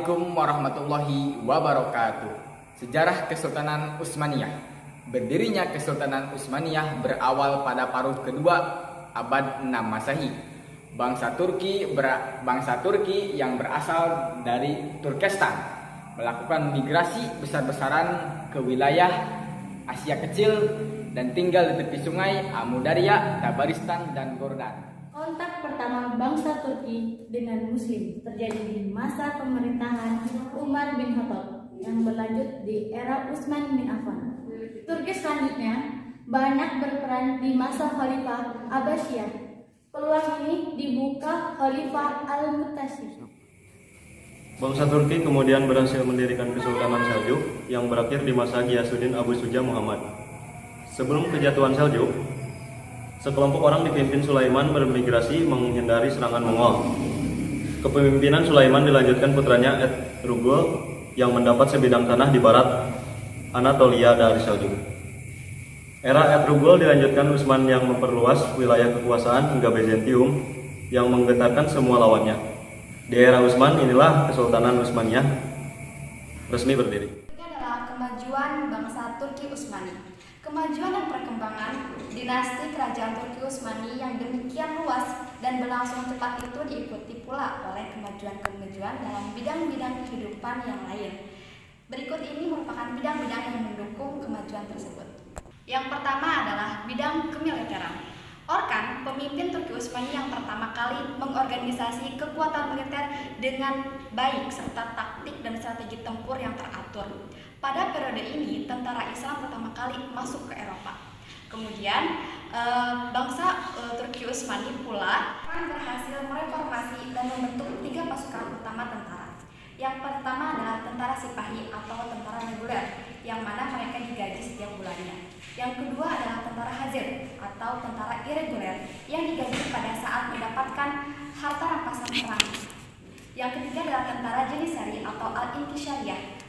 Assalamualaikum warahmatullahi wabarakatuh. Sejarah Kesultanan Utsmaniyah. Berdirinya Kesultanan Utsmaniyah berawal pada paruh kedua abad 6 Masehi. Bangsa Turki yang berasal dari Turkestan melakukan migrasi besar-besaran ke wilayah Asia Kecil dan tinggal di tepi sungai Amudarya, Tabaristan, dan Gordan. Kontak pertama bangsa Turki dengan Muslim terjadi di masa pemerintahan Umar bin Khattab yang berlanjut di era Utsman bin Affan. Turki selanjutnya banyak berperan di masa Khalifah Abbasiyah. Peluang ini dibuka Khalifah Al-Mu'tasim. Bangsa Turki kemudian berhasil mendirikan Kesultanan Seljuk yang berakhir di masa Ghiyasuddin Abu Suja Muhammad. Sebelum kejatuhan Seljuk, sekelompok orang dipimpin Sulaiman bermigrasi menghindari serangan Mongol. Kepemimpinan Sulaiman dilanjutkan putranya Ertugrul yang mendapat sebidang tanah di barat Anatolia dari Seljuk. Era Ertugrul dilanjutkan Utsman yang memperluas wilayah kekuasaan hingga Bizantium yang menggetarkan semua lawannya. Di era Utsman inilah Kesultanan Utsmaniyah resmi berdiri. Ini adalah kemajuan bangsa Turki Utsmani. Kemajuan dan perkembangan dinasti kerajaan Turki Utsmani yang demikian luas dan berlangsung cepat itu diikuti pula oleh kemajuan-kemajuan dalam bidang-bidang kehidupan yang lain. Berikut ini merupakan bidang-bidang yang mendukung kemajuan tersebut. Yang pertama adalah bidang kemiliteran. Orkan, pemimpin Turki Utsmani yang pertama kali mengorganisasi kekuatan militer dengan baik serta taktik dan strategi tempur yang teratur. Pada periode ini, tentara Islam pertama kali masuk ke Eropa. Kemudian, bangsa Turki Utsmani pula berhasil mereformasi dan membentuk 3 pasukan utama tentara. Yang pertama adalah tentara Sipahi atau tentara reguler, yang mana mereka digaji setiap bulannya. Yang kedua adalah tentara Hazir atau tentara irreguler yang digaji pada saat mendapatkan harta rampasan perang. Yang ketiga adalah tentara Janissary atau Al-Inqisyariyah.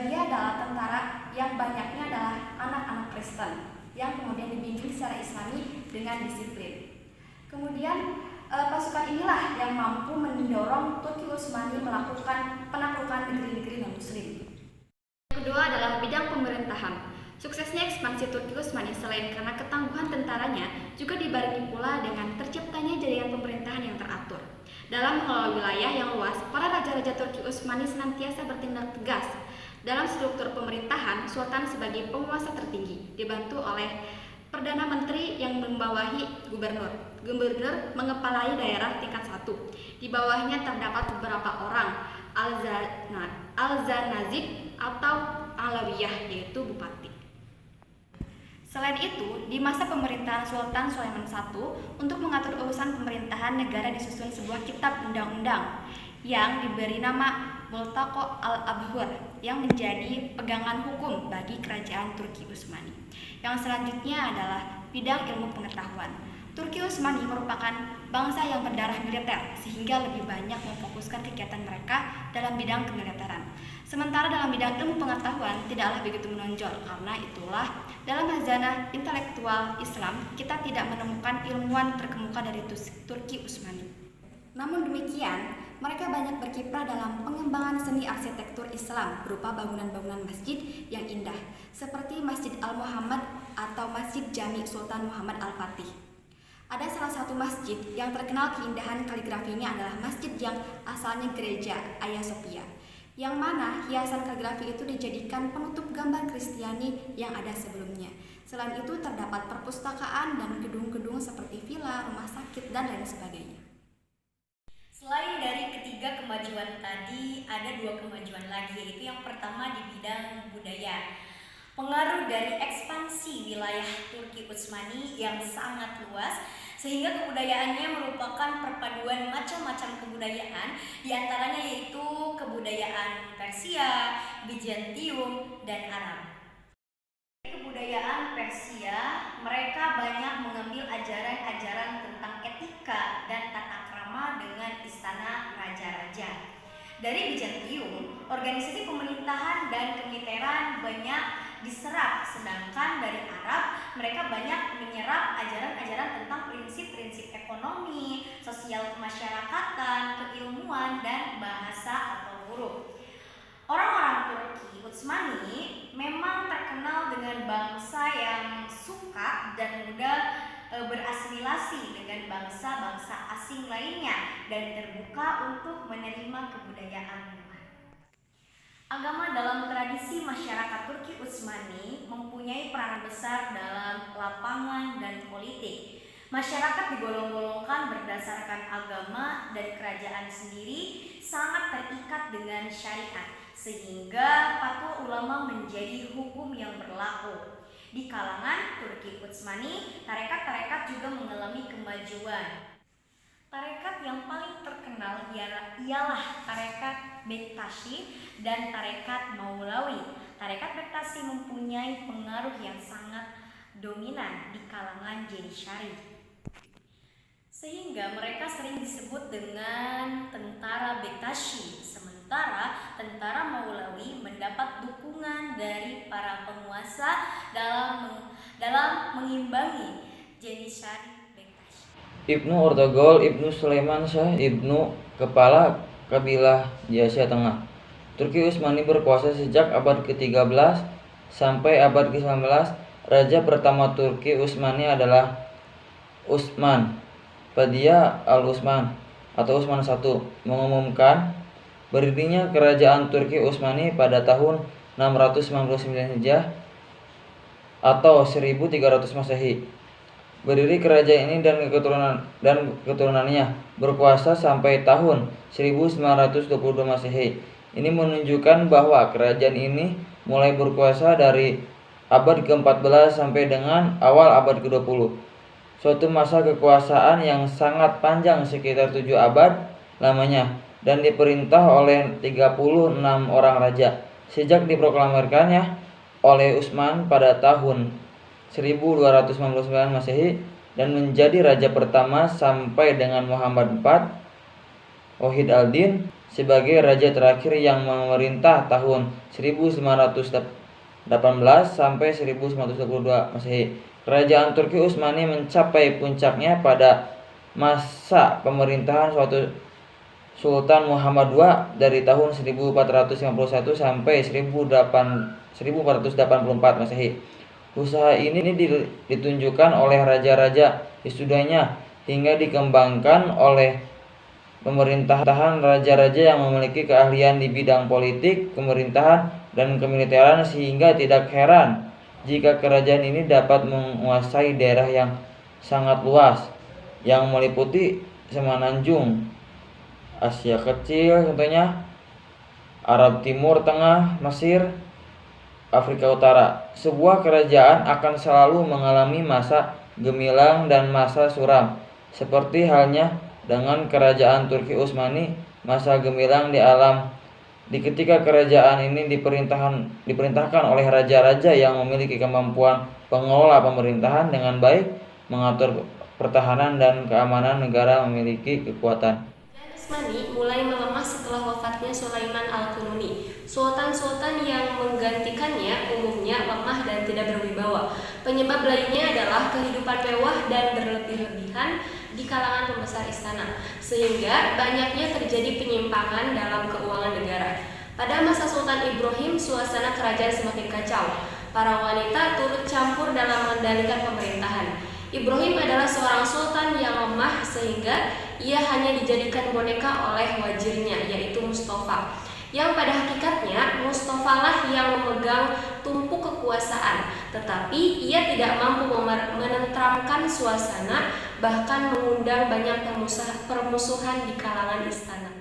Dia adalah tentara yang banyaknya adalah anak-anak Kristen yang kemudian dibimbing secara Islami dengan disiplin. Kemudian pasukan inilah yang mampu mendorong Turki Utsmani melakukan penaklukan negeri-negeri non-Muslim. Yang kedua adalah bidang pemerintahan. Suksesnya ekspansi Turki Utsmani selain karena ketangguhan tentaranya, juga dibarengi pula dengan terciptanya jaringan pemerintahan yang teratur. Dalam mengelola wilayah yang luas, para raja-raja Turki Utsmani senantiasa bertindak tegas. Dalam struktur pemerintahan, Sultan sebagai penguasa tertinggi, dibantu oleh Perdana Menteri yang membawahi gubernur. Gubernur mengepalai daerah tingkat 1. Di bawahnya terdapat beberapa orang, Al-Zanazib atau Alawiyah, yaitu bupati. Selain itu, di masa pemerintahan Sultan Sulaiman I, untuk mengatur urusan pemerintahan negara disusun sebuah kitab undang-undang yang diberi nama Multaqo al-Abhur yang menjadi pegangan hukum bagi kerajaan Turki Utsmani. Yang selanjutnya adalah bidang ilmu pengetahuan. Turki Utsmani merupakan bangsa yang berdarah militer sehingga lebih banyak memfokuskan kegiatan mereka dalam bidang kemiliteran. Sementara dalam bidang ilmu pengetahuan tidaklah begitu menonjol, karena itulah dalam khazanah intelektual Islam kita tidak menemukan ilmuwan terkemuka dari Turki Utsmani. Namun demikian, mereka banyak berkiprah dalam pengembangan seni arsitektur Islam berupa bangunan-bangunan masjid yang indah, seperti Masjid Al-Muhammad atau Masjid Jami Sultan Muhammad Al-Fatih. Ada salah satu masjid yang terkenal keindahan kaligrafinya adalah masjid yang asalnya gereja Hagia Sophia, yang mana hiasan kaligrafi itu dijadikan penutup gambar Kristiani yang ada sebelumnya. Selain itu terdapat perpustakaan dan gedung-gedung seperti villa, rumah sakit, dan lain sebagainya. Selain dari ketiga kemajuan tadi, ada 2 kemajuan lagi, yaitu yang pertama di bidang budaya. Pengaruh dari ekspansi wilayah Turki Utsmani yang sangat luas, sehingga kebudayaannya merupakan perpaduan macam-macam kebudayaan, diantaranya yaitu kebudayaan Persia, Bizantium, dan Arab. Kebudayaan Persia, mereka banyak mengambil ajaran-ajaran tentang etika dan tata krama dengan istana raja-raja. Dari Bizantium, organisasi pemerintahan dan kemiliteran banyak diserap, sedangkan dari Arab, mereka banyak menyerap ajaran-ajaran tentang prinsip-prinsip ekonomi, sosial kemasyarakatan, keilmuan, dan bahasa atau huruf. Orang-orang Turki Utsmani memang terkenal dengan bangsa yang suka dan mudah berasimilasi dengan bangsa-bangsa asing lainnya dan terbuka untuk menerima kebudayaan luar. Agama dalam tradisi masyarakat Turki Utsmani mempunyai peran besar dalam lapangan dan politik. Masyarakat digolong-golongkan berdasarkan agama dan kerajaan sendiri sangat terikat dengan syariat, sehingga fatwa ulama menjadi hukum yang berlaku. Di kalangan Turki Utsmani, tarekat-tarekat juga mengalami kemajuan. Tarekat yang paling terkenal ialah Tarekat Bektashi dan Tarekat Maulawi. Tarekat Bektashi mempunyai pengaruh yang sangat dominan di kalangan Janishari, sehingga mereka sering disebut dengan tentara Bektashi. Sementara tentara Maulawi mendapat dukungan dari para penguasa dalam mengimbangi Janishari Bektashi. Ibnu Ortogol, Ibnu Sulaiman Shah, Ibnu kepala kabilah di Asia Tengah. Turki Utsmani berkuasa sejak abad ke-13 sampai abad ke-19. Raja pertama Turki Utsmani adalah Utsman Padilla al-Utsman atau Utsman I mengumumkan berdirinya kerajaan Turki Utsmani pada tahun 699 Hijriah atau 1300 Masehi. Berdiri kerajaan ini dan keturunannya berkuasa sampai tahun 1922 Masehi. Ini menunjukkan bahwa kerajaan ini mulai berkuasa dari abad ke-14 sampai dengan awal abad ke-20. Suatu masa kekuasaan yang sangat panjang sekitar 7 abad lamanya dan diperintah oleh 36 orang raja. Sejak diproklamirkannya oleh Utsman pada tahun 1299 Masehi dan menjadi raja pertama sampai dengan Muhammad IV Wahid al-Din sebagai raja terakhir yang memerintah tahun 1918 sampai 1922 Masehi. Kerajaan Turki Utsmani mencapai puncaknya pada masa pemerintahan suatu Sultan Muhammad II dari tahun 1451 sampai 1484 Masehi. Usaha ini ditunjukkan oleh raja-raja sesudahnya hingga dikembangkan oleh pemerintahan raja-raja yang memiliki keahlian di bidang politik, pemerintahan, dan kemiliteran, sehingga tidak heran jika kerajaan ini dapat menguasai daerah yang sangat luas yang meliputi semenanjung Asia Kecil, contohnya Arab Timur Tengah, Mesir, Afrika Utara. Sebuah kerajaan akan selalu mengalami masa gemilang dan masa suram. Seperti halnya dengan kerajaan Turki Utsmani, masa gemilang di ketika kerajaan ini diperintahkan oleh raja-raja yang memiliki kemampuan pengelola pemerintahan dengan baik, mengatur pertahanan dan keamanan negara, memiliki kekuatan. Utsmani mulai melemah setelah wafatnya Sulaiman Al-Qununi. Sultan-sultan yang menggantikannya umumnya lemah dan tidak berwibawa. Penyebab lainnya adalah kehidupan mewah dan berlebih-lebihan di kalangan pembesar istana, sehingga banyaknya terjadi penyimpangan dalam keuangan negara. Pada masa Sultan Ibrahim, suasana kerajaan semakin kacau. Para wanita turut campur dalam mengendalikan pemerintahan. Ibrahim adalah seorang sultan yang lemah sehingga ia hanya dijadikan boneka oleh wazirnya, yaitu Mustafa, yang pada hakikatnya Mustafa lah yang memegang tumpuk kekuasaan, tetapi ia tidak mampu menenteramkan suasana, bahkan mengundang banyak permusuhan di kalangan istana.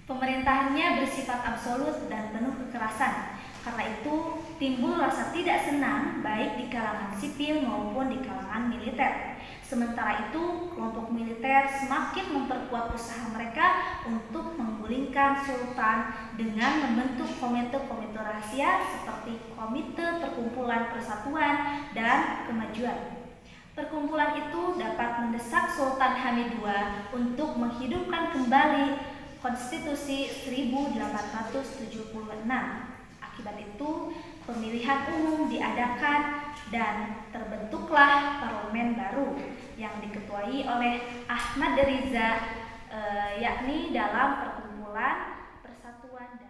Pemerintahannya bersifat absolut dan penuh kekerasan. Karena itu timbul rasa tidak senang baik di kalangan sipil maupun di kalangan militer. Sementara itu kelompok militer semakin memperkuat usaha mereka untuk menggulingkan sultan dengan membentuk komite-komite rahasia seperti Komite Perkumpulan Persatuan dan Kemajuan. Perkumpulan itu dapat mendesak Sultan Hamid II untuk menghidupkan kembali Konstitusi 1876. Akibat itu, pemilihan umum diadakan dan terbentuklah parlemen baru yang diketuai oleh Ahmad Riza, yakni dalam perkumpulan pengetahuan dan